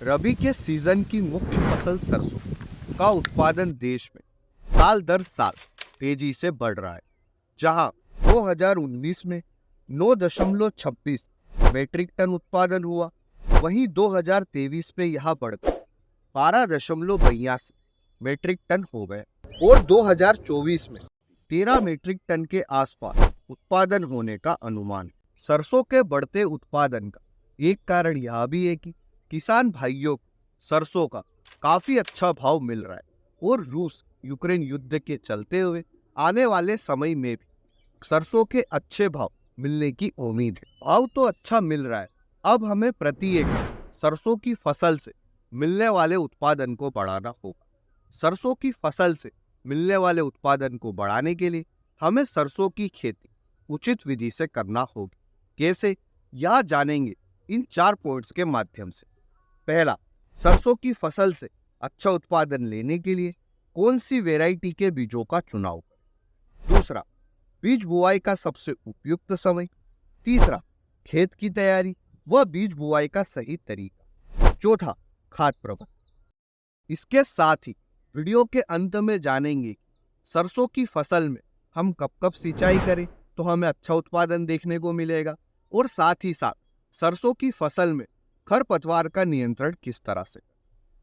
रबी के सीजन की मुख्य फसल सरसों का उत्पादन देश में साल दर साल तेजी से बढ़ रहा है। जहां 2019 में 9.26 मीट्रिक टन उत्पादन हुआ, वहीं 2023 में यह बढ़कर 12.82 मीट्रिक टन हो गया और 2024 में 13 मीट्रिक टन के आसपास उत्पादन होने का अनुमान है। सरसों के बढ़ते उत्पादन का एक कारण यह भी है कि किसान भाइयों को सरसों का काफी अच्छा भाव मिल रहा है और रूस यूक्रेन युद्ध के चलते हुए आने वाले समय में भी सरसों के अच्छे भाव मिलने की उम्मीद है। भाव तो अच्छा मिल रहा है, अब हमें प्रति एकड़ सरसों की फसल से मिलने वाले उत्पादन को बढ़ाना होगा। सरसों की फसल से मिलने वाले उत्पादन को बढ़ाने के लिए हमें सरसों की खेती उचित विधि से करना होगी। कैसे, यह जानेंगे इन 4 पॉइंट्स के माध्यम से। पहला, सरसों की फसल से अच्छा उत्पादन लेने के लिए कौन सी वैरायटी के बीजों का चुनाव करें। दूसरा, बीज बुआई का सबसे उपयुक्त समय। तीसरा, खेत की तैयारी व बीज बुआई का सही तरीका। चौथा, खाद प्रबंधन। इसके साथ ही वीडियो के अंत में जानेंगे कि सरसों की फसल में हम कब कब सिंचाई करें तो हमें अच्छा उत्पादन देखने को मिलेगा, और साथ ही साथ सरसों की फसल में खरपतवार का नियंत्रण किस तरह से करें।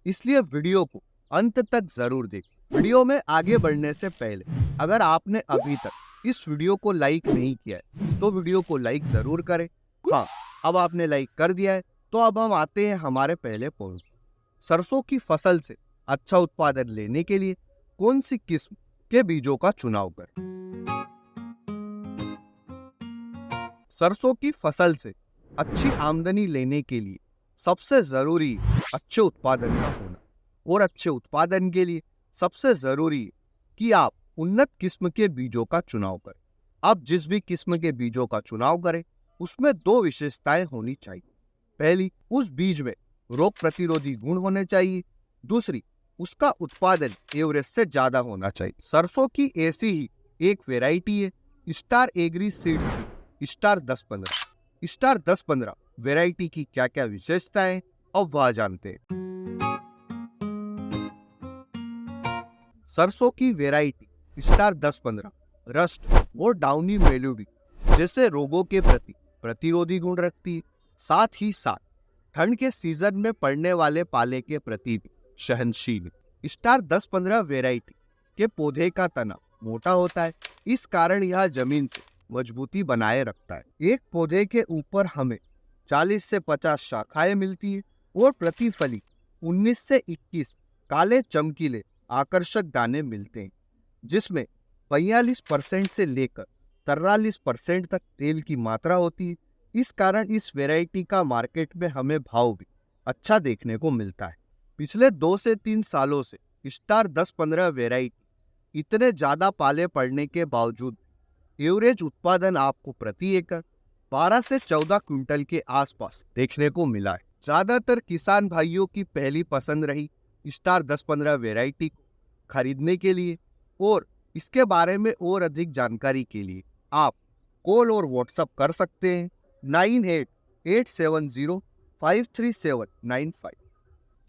इसलिए वीडियो को अंत तक जरूर देखें। वीडियो में आगे बढ़ने से पहले अगर आपने अभी तक इस वीडियो को लाइक नहीं किया है तो वीडियो को लाइक जरूर करें। हाँ, अब आपने लाइक कर दिया है तो अब हम आते हैं हमारे पहले पॉइंट। सरसों की फसल से अच्छा उत्पादन लेने के लिए कौन सी किस्म के बीजों का चुनाव करें। सरसों की फसल से अच्छी आमदनी लेने के लिए सबसे जरूरी अच्छे उत्पादन का होना, और अच्छे उत्पादन के लिए सबसे जरूरी है कि आप उन्नत किस्म के बीजों का चुनाव करें। आप जिस भी किस्म के बीजों का चुनाव करें उसमें 2 विशेषताएं होनी चाहिए। पहली, उस बीज में रोग प्रतिरोधी गुण होने चाहिए। दूसरी, उसका उत्पादन एवरेज से ज्यादा होना चाहिए। सरसों की ऐसी ही एक वैरायटी है स्टार एग्री सीड्स की स्टार 1015। स्टार 1015 वैरायटी की क्या क्या विशेषताएं अब वह जानते हैं। सरसों की वैरायटी स्टार 1015 रस्ट और डाउनी मेलोडी जैसे रोगों के प्रति प्रतिरोधी गुण रखती है। साथ ही साथ ठंड के सीजन में पड़ने वाले पाले के प्रति भी सहनशील है। स्टार 1015 वैरायटी के पौधे का तना मोटा होता है, इस कारण यह जमीन से मजबूती बनाए रखता है। एक पौधे के ऊपर हमें 40 से 50 शाखाएं मिलती है और प्रति फली 19 से 21 काले चमकीले आकर्षक दाने मिलते हैं, जिसमें 45% से लेकर 43% तक तेल की मात्रा होती है। इस कारण इस वैरायटी का मार्केट में हमें भाव भी अच्छा देखने को मिलता है। पिछले 2 से 3 सालों से स्टार 10-15 वैरायटी इतने ज्यादा पाले पड़ने के बावजूद एवरेज उत्पादन आपको प्रति एकड़ 12 से 14 क्विंटल के आसपास देखने को मिला है। ज्यादातर किसान भाइयों की पहली पसंद रही स्टार 10-15 वैरायटी को खरीदने के लिए, और इसके बारे में और अधिक जानकारी के लिए आप कॉल और व्हाट्सएप कर सकते हैं 9887053795।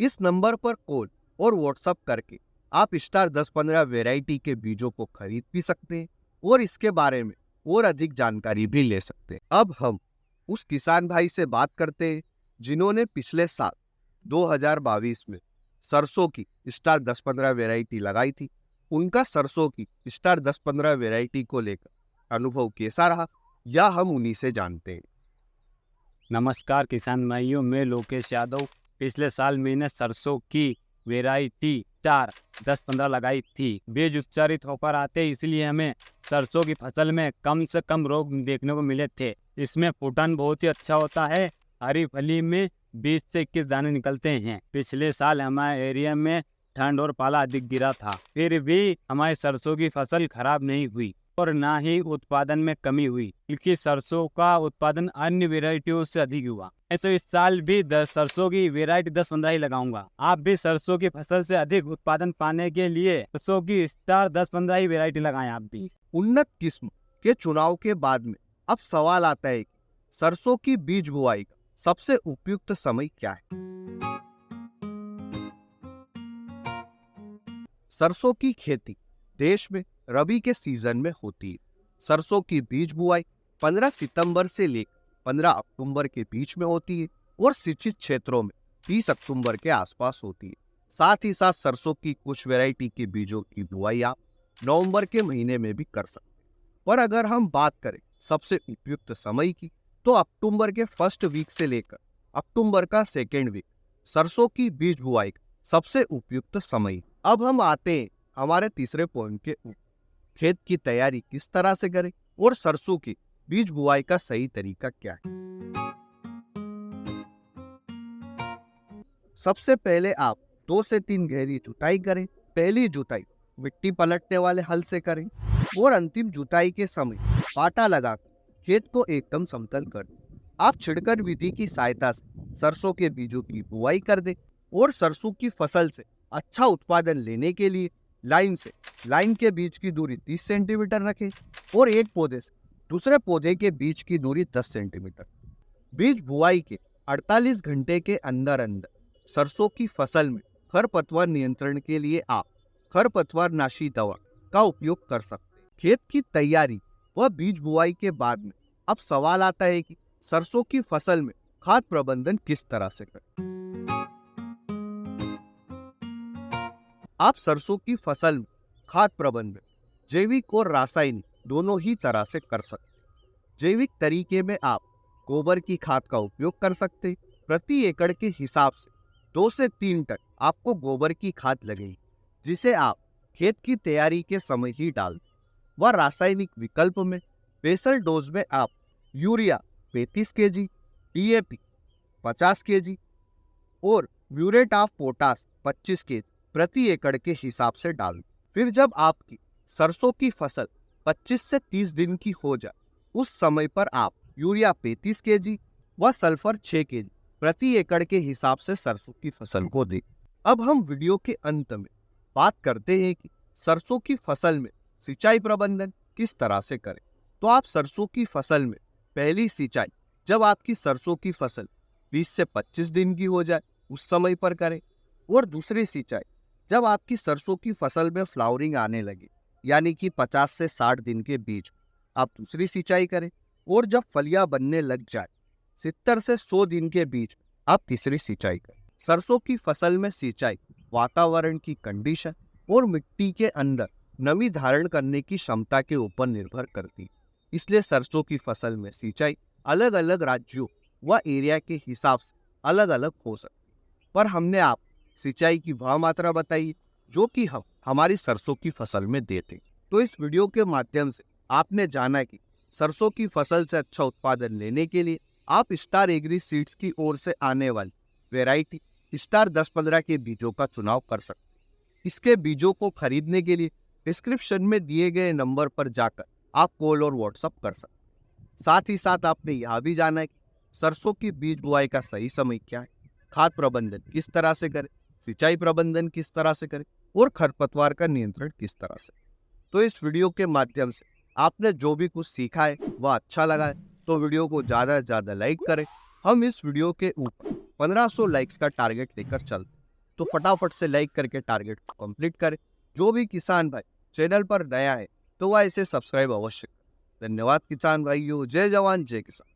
इस नंबर पर कॉल और व्हाट्सएप करके आप स्टार 10-15 वैरायटी के बीजों को खरीद भी सकते हैं और इसके बारे में और अधिक जानकारी भी ले सकते हैं। अब हम उस किसान भाई से बात करते हैं जिन्होंने पिछले साल 2022 में सरसों की स्टार 10-15 वैरायटी लगाई थी। उनका सरसों की स्टार 10-15 वैरायटी को लेकर अनुभव कैसा रहा, या हम उन्हीं से जानते हैं। नमस्कार किसान भाइयों, मैं लोकेश यादव। पिछले साल मैंने सरसों की वैरायटी स्टार 10-15 लगाई थी। बीज उच्चारित होकर आते, इसलिए हमें सरसों की फसल में कम से कम रोग देखने को मिले थे। इसमें फूटन बहुत ही अच्छा होता है। हरी फली में 20 से 21 दाने निकलते हैं। पिछले साल हमारे एरिया में ठंड और पाला अधिक गिरा था, फिर भी हमारी सरसों की फसल खराब नहीं हुई और ना ही उत्पादन में कमी हुई, क्योंकि सरसों का उत्पादन अन्य वेराइटियों से अधिक हुआ। तो इस साल भी सरसों की वेराइटी 10-15 ही लगाऊंगा। आप भी सरसों की फसल से अधिक उत्पादन पाने के लिए सरसों की स्टार 10-15 ही वेराइटी लगाएं। आप भी उन्नत किस्म के चुनाव के बाद में अब सवाल आता है कि सरसों की बीज बुआई का सबसे उपयुक्त समय क्या है। सरसों की खेती देश में रबी के सीजन में होती है। सरसों की बीज बुआई 15 सितंबर से लेकर 15 अक्टूबर के बीच में होती है और सिंचित क्षेत्रों में 30 अक्टूबर के आसपास होती है। साथ ही साथ सरसों की कुछ वैरायटी के बीजों की बुआई आप नवंबर के महीने में भी कर सकते हैं। पर अगर हम बात करें सबसे उपयुक्त समय की, तो अक्टूबर के फर्स्ट वीक से लेकर अक्टूबर का सेकेंड वीक सरसों की बीज बुआई का सबसे उपयुक्त समय। अब हम आते हैं हमारे तीसरे पॉइंट के ऊपर, खेत की तैयारी किस तरह से करें और सरसों की बीज बुआई का सही तरीका क्या है। सबसे पहले आप 2 से 3 गहरी जुताई करें। पहली जुताई मिट्टी पलटने वाले हल से करें और अंतिम जुताई के समय पाटा लगाकर खेत को एकदम समतल कर दें। आप छिड़कर विधि की सहायता से सरसों के बीजों की बुआई कर दें और सरसों की फसल से अच्छा उत्पादन लेने के लिए लाइन के बीच की दूरी 30 सेंटीमीटर रखें और एक पौधे से दूसरे पौधे के बीच की दूरी 10 सेंटीमीटर। बीज बुआई के 48 घंटे के अंदर अंदर सरसों की फसल में खरपतवार नियंत्रण के लिए आप खरपतवारनाशी दवा का उपयोग कर सकते हैं। खेत की तैयारी व बीज बुआई के बाद में अब सवाल आता है कि सरसों की फसल में खाद प्रबंधन किस तरह से करें। आप सरसों की फसल में खाद प्रबंधन जैविक और रासायनिक दोनों ही तरह से कर सकते हैं। जैविक तरीके में आप गोबर की खाद का उपयोग कर सकते हैं। प्रति एकड़ के हिसाब से 2 से 3 टन आपको गोबर की खाद लगेगी, जिसे आप खेत की तैयारी के समय ही डाल दें। व रासायनिक विकल्प में बेसल डोज में आप यूरिया 35 kg, DAP 50 kg और म्यूरेट ऑफ पोटाश 25 kg प्रति एकड़ के हिसाब से डाल। फिर जब आपकी सरसों की फसल 25 से 30 दिन की हो जाए, उस समय पर आप यूरिया 35 kg व सल्फर 6 kg प्रति एकड़ के हिसाब से सरसों की फसल को दें। अब हम वीडियो के अंत में बात करते हैं कि सरसों की फसल में सिंचाई प्रबंधन किस तरह से करें। तो आप सरसों की फसल में पहली सिंचाई जब आपकी सरसों की फसल 20 से 25 दिन की हो जाए उस समय पर करें, और दूसरी सिंचाई जब आपकी सरसों की फसल में फ्लावरिंग आने लगे यानी कि 50 से 60 दिन के बीच आप दूसरी सिंचाई करें, और जब फलियां बनने लग जाए 70 से 100 दिन के बीच आप तीसरी सिंचाई करें। सरसों की फसल में सिंचाई वातावरण की कंडीशन और मिट्टी के अंदर नमी धारण करने की क्षमता के ऊपर निर्भर करती है, इसलिए सरसों की फसल में सिंचाई अलग अलग राज्यों व एरिया के हिसाब से अलग अलग हो सकती है। पर हमने आप सिंचाई की वह मात्रा बताई जो कि हम हमारी सरसों की फसल में देते हैं। तो इस वीडियो के माध्यम से आपने जाना कि सरसों की फसल से अच्छा उत्पादन लेने के लिए आप स्टार एग्री सीड्स की ओर से आने वाली वैरायटी स्टार 10-15 के बीजों का चुनाव कर सकते हैं। इसके बीजों को खरीदने के लिए डिस्क्रिप्शन में दिए गए नंबर पर जाकर आप कॉल और व्हाट्सएप कर सकते हैं। साथ ही साथ आपने यह भी जाना है कि सरसों की बीज बुआई का सही समय क्या है, खाद प्रबंधन किस तरह से करें, सिंचाई प्रबंधन किस तरह से करें और खरपतवार का नियंत्रण किस तरह से। तो इस वीडियो के माध्यम से आपने जो भी कुछ सीखा है वह अच्छा लगा है तो वीडियो को ज़्यादा से ज़्यादा लाइक करें। हम इस वीडियो के ऊपर 1500 लाइक्स का टारगेट लेकर चलते, तो फटाफट से लाइक करके टारगेट को कंप्लीट करें। जो भी किसान भाई चैनल पर नया है तो वह इसे सब्सक्राइब अवश्य करें। धन्यवाद किसान भाइयों, जय जवान जय किसान।